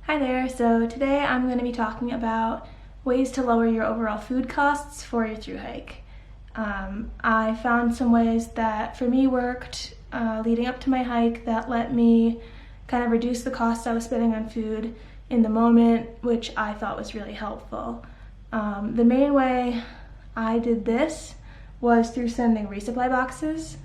Hi there, so today I'm going to be talking about ways to lower your overall food costs for your through hike. I found some ways that for me worked leading up to my hike that let me kind of reduce the costs I was spending on food in the moment, which I thought was really helpful. The main way I did this was through sending resupply boxes.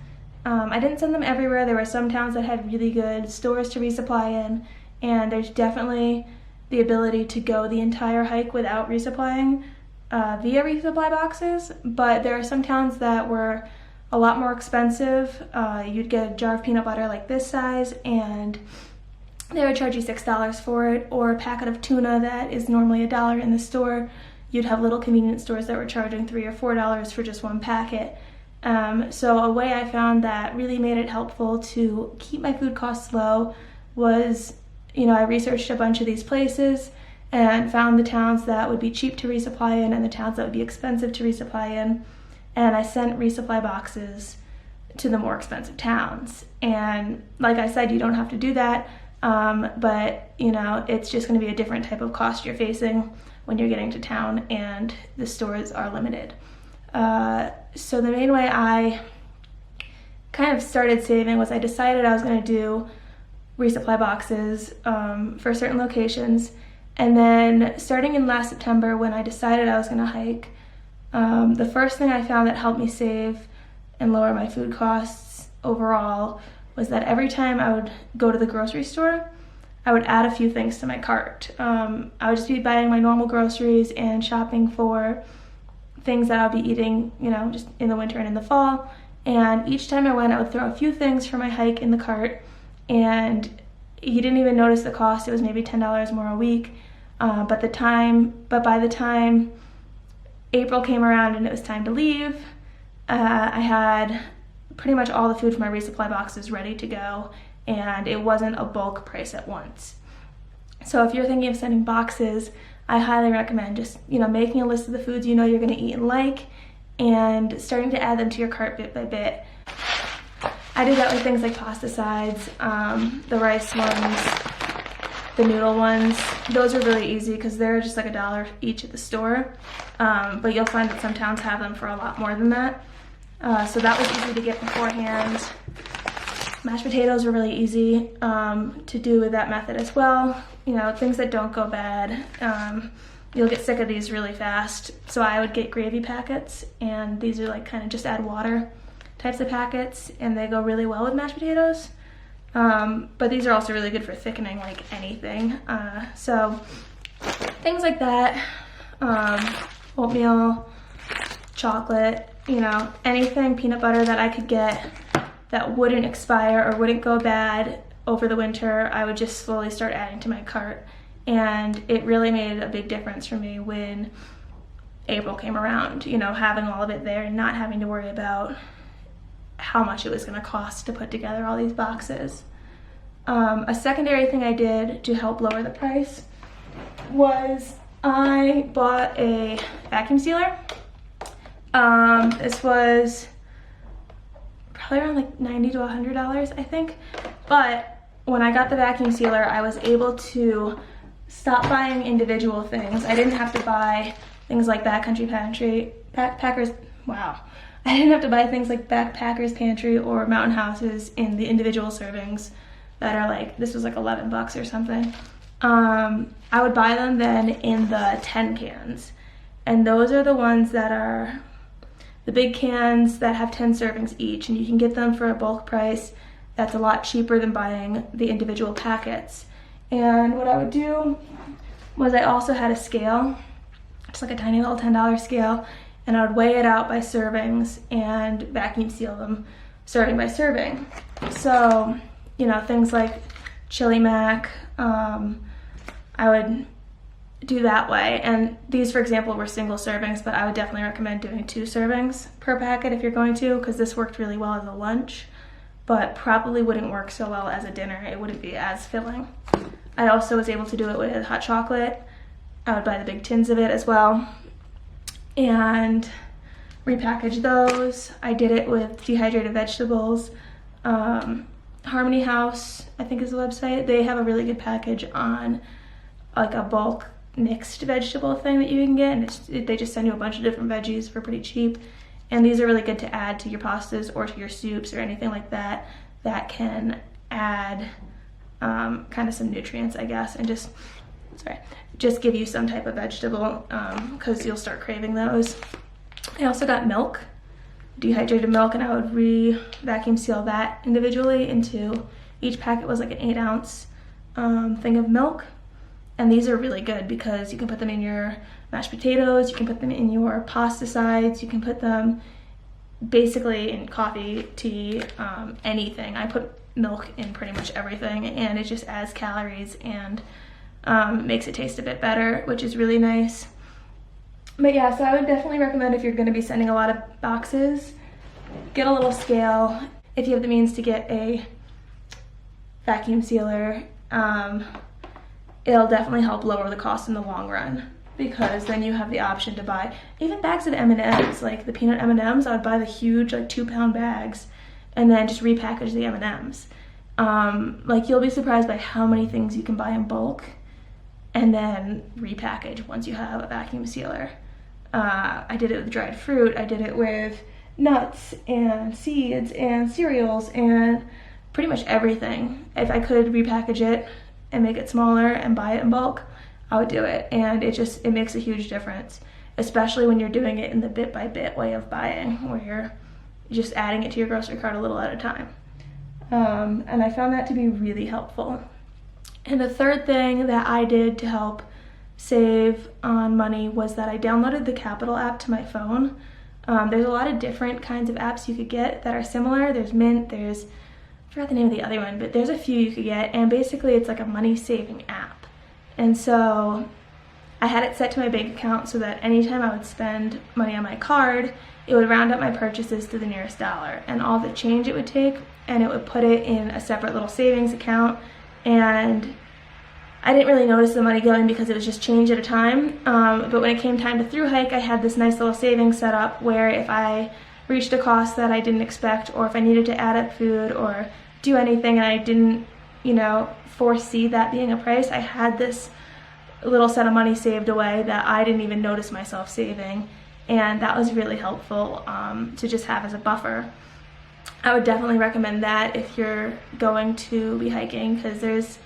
I didn't send them everywhere. There were some towns that had really good stores to resupply in, and there's definitely the ability to go the entire hike without resupplying via resupply boxes, but there are some towns that were a lot more expensive. You'd get a jar of peanut butter like this size and they would charge you $6 for it, or a packet of tuna that is normally $1 in the store. You'd have little convenience stores that were charging $3 or $4 for just one packet. So a way I found that really made it helpful to keep my food costs low was, I researched a bunch of these places and found the towns that would be cheap to resupply in and the towns that would be expensive to resupply in. And I sent resupply boxes to the more expensive towns. And like I said, you don't have to do that, but it's just going to be a different type of cost you're facing when you're getting to town and the stores are limited. So the main way I kind of started saving was I decided I was going to do resupply boxes for certain locations, and then starting in last September when I decided I was going to hike, the first thing I found that helped me save and lower my food costs overall was that every time I would go to the grocery store, I would add a few things to my cart. I would just be buying my normal groceries and shopping for things that I'll be eating, just in the winter and in the fall. And each time I went, I would throw a few things for my hike in the cart, and you didn't even notice the cost. It was maybe $10 more a week. But by the time April came around and it was time to leave, I had pretty much all the food for my resupply boxes ready to go, and it wasn't a bulk price at once. So if you're thinking of sending boxes, I highly recommend just, making a list of the foods you're going to eat and like, and starting to add them to your cart bit by bit. I did that with things like pasta sides, the rice ones, the noodle ones. Those are really easy because they're just like $1 each at the store, but you'll find that some towns have them for a lot more than that. So that was easy to get beforehand. Mashed potatoes are really easy to do with that method as well. Things that don't go bad. You'll get sick of these really fast. So I would get gravy packets, and these are like kind of just add water types of packets, and they go really well with mashed potatoes. But these are also really good for thickening like anything. So things like that, oatmeal, chocolate, anything, peanut butter that I could get that wouldn't expire or wouldn't go bad over the winter, I would just slowly start adding to my cart. And it really made a big difference for me when April came around, having all of it there and not having to worry about how much it was going to cost to put together all these boxes. A secondary thing I did to help lower the price was I bought a vacuum sealer. This was probably around like $90 to $100, I think. But when I got the vacuum sealer, I was able to stop buying individual things. I didn't have to buy things like Backcountry Pantry, Backpackers, wow. I didn't have to buy things like Backpackers Pantry or Mountain Houses in the individual servings that are like, this was like 11 bucks or something. I would buy them then in the 10 cans. And those are the ones that are the big cans that have 10 servings each, and you can get them for a bulk price that's a lot cheaper than buying the individual packets. And what I would do was I also had a scale, just like a tiny little $10 scale, and I would weigh it out by servings and vacuum seal them serving by serving. So, things like chili mac, I would do that way. And these, for example, were single servings, but I would definitely recommend doing 2 servings per packet if you're going to, because this worked really well as a lunch, but probably wouldn't work so well as a dinner. It wouldn't be as filling. I also was able to do it with hot chocolate. I would buy the big tins of it as well and repackage those. I did it with dehydrated vegetables. Harmony House, I think is the website. They have a really good package on like a bulk mixed vegetable thing that you can get, and they just send you a bunch of different veggies for pretty cheap. And these are really good to add to your pastas or to your soups or anything like that that can add kind of some nutrients, I guess, and just give you some type of vegetable, because you'll start craving those. I also got milk, dehydrated milk, and I would vacuum seal that individually into, each packet was like an 8-ounce thing of milk. And these are really good because you can put them in your mashed potatoes, you can put them in your pasta sides, you can put them basically in coffee, tea, anything. I put milk in pretty much everything, and it just adds calories and makes it taste a bit better, which is really nice. But yeah, so I would definitely recommend, if you're going to be sending a lot of boxes, get a little scale. If you have the means to get a vacuum sealer, it'll definitely help lower the cost in the long run, because then you have the option to buy even bags of M&Ms, like the peanut M&Ms. I would buy the huge, like 2-pound bags and then just repackage the M&Ms. Like, you'll be surprised by how many things you can buy in bulk and then repackage once you have a vacuum sealer. I did it with dried fruit, I did it with nuts and seeds and cereals and pretty much everything. If I could repackage it and make it smaller and buy it in bulk, I would do it. And it makes a huge difference, especially when you're doing it in the bit by bit way of buying, where you're just adding it to your grocery cart a little at a time. And I found that to be really helpful. And the third thing that I did to help save on money was that I downloaded the Qapital app to my phone. There's a lot of different kinds of apps you could get that are similar. There's Mint, I forgot the name of the other one, but there's a few you could get, and basically it's like a money-saving app. And so I had it set to my bank account so that anytime I would spend money on my card, it would round up my purchases to the nearest dollar and all the change it would take, and it would put it in a separate little savings account. And I didn't really notice the money going because it was just change at a time. But when it came time to Thruhike, I had this nice little savings set up where if I reached a cost that I didn't expect, or if I needed to add up food or do anything and I didn't, foresee that being a price, I had this little set of money saved away that I didn't even notice myself saving, and that was really helpful to just have as a buffer. I would definitely recommend that if you're going to be hiking, because there's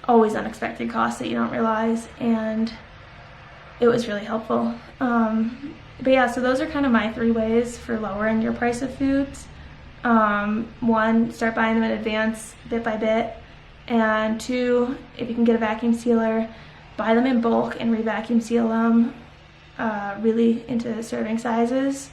always unexpected costs that you don't realize, and it was really helpful. But yeah, so those are kind of my 3 ways for lowering your price of foods. 1, start buying them in advance, bit by bit. And 2, if you can get a vacuum sealer, buy them in bulk and re-vacuum seal them really into serving sizes.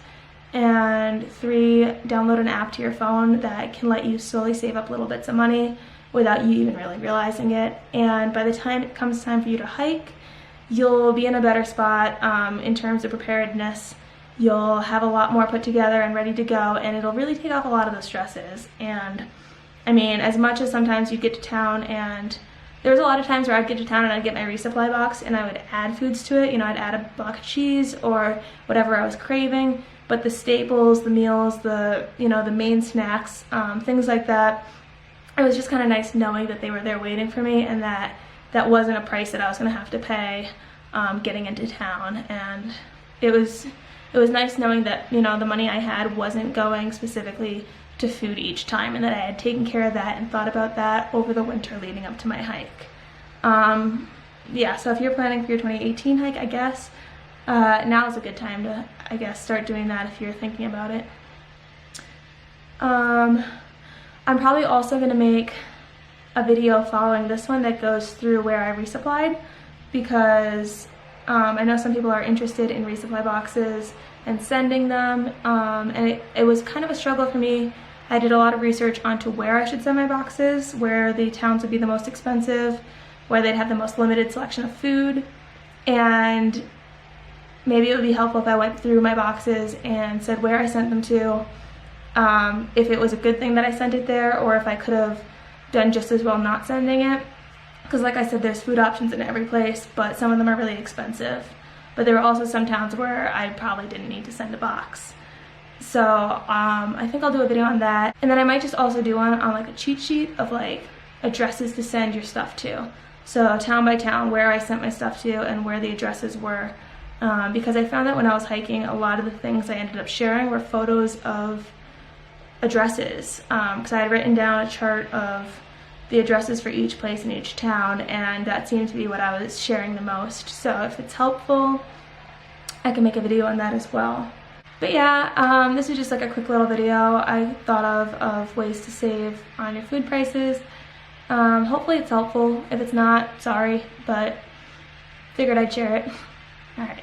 And 3, download an app to your phone that can let you slowly save up little bits of money without you even really realizing it. And by the time it comes time for you to hike, you'll be in a better spot in terms of preparedness. You'll have a lot more put together and ready to go, and it'll really take off a lot of the stresses. And I mean, as much as sometimes you get to town, and there was a lot of times where I'd get to town and I'd get my resupply box and I would add foods to it. I'd add a block of cheese or whatever I was craving, but the staples, the meals, the main snacks, things like that, it was just kind of nice knowing that they were there waiting for me, and that wasn't a price that I was going to have to pay getting into town. And it was nice knowing that the money I had wasn't going specifically to food each time, and that I had taken care of that and thought about that over the winter leading up to my hike. Yeah, so if you're planning for your 2018 hike, I guess now is a good time to, start doing that if you're thinking about it. I'm probably also going to make a video following this one that goes through where I resupplied, because I know some people are interested in resupply boxes and sending them, and it was kind of a struggle for me. I did a lot of research onto where I should send my boxes, where the towns would be the most expensive, where they'd have the most limited selection of food, and maybe it would be helpful if I went through my boxes and said where I sent them to, if it was a good thing that I sent it there, or if I could have done just as well not sending it. Because like I said, there's food options in every place, but some of them are really expensive. But there were also some towns where I probably didn't need to send a box. So I think I'll do a video on that. And then I might just also do one on like a cheat sheet of like addresses to send your stuff to. So town by town, where I sent my stuff to and where the addresses were. Because I found that when I was hiking, a lot of the things I ended up sharing were photos of addresses. Because I had written down a chart of the addresses for each place in each town, and that seemed to be what I was sharing the most. So if it's helpful, I can make a video on that as well. But yeah, this is just like a quick little video I thought of ways to save on your food prices. Hopefully it's helpful. If it's not, sorry, but figured I'd share it. Alright.